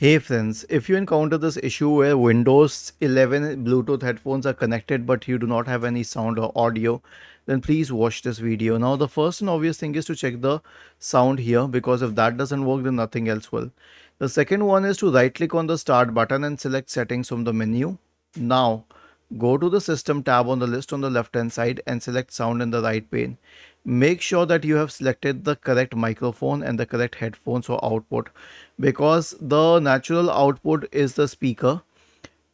Hey friends, if you encounter this issue where Windows 11 Bluetooth headphones are connected but you do not have any sound or audio, then please watch this video. Now the first and obvious thing is to check the sound here, because if that doesn't work then nothing else will. The second one is to right click on the start button and select settings from the menu. Now go to the system tab on the list on the left hand side and select sound in the right pane. Make sure that you have selected the correct microphone and the correct headphones or output, because the natural output is the speaker.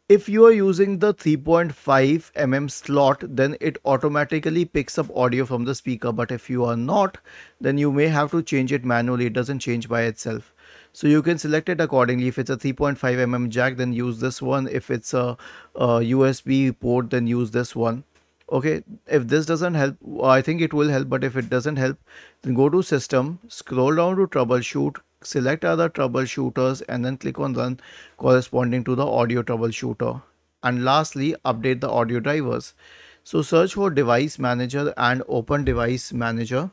If you are using the 3.5 mm slot, then it automatically picks up audio from the speaker, but if you are not, then you may have to change it manually. It doesn't change by itself, so you can select it accordingly. If it's a 3.5 mm jack, then use this one. If it's a USB port, then use this one. Okay, if this doesn't help, I think it will help, but if it doesn't help, then go to system, scroll down to troubleshoot, select other troubleshooters, and then click on run corresponding to the audio troubleshooter. And lastly, update the audio drivers. So search for device manager and open device manager,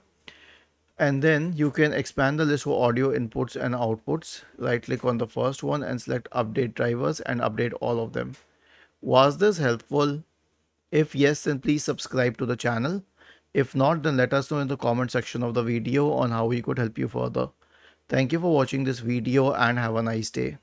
and then you can expand the list for audio inputs and outputs. Right click on the first one and select update drivers and update all of them. Was this helpful? If yes, then please subscribe to the channel. If not, then let us know in the comment section of the video on how we could help you further. Thank you for watching this video and have a nice day.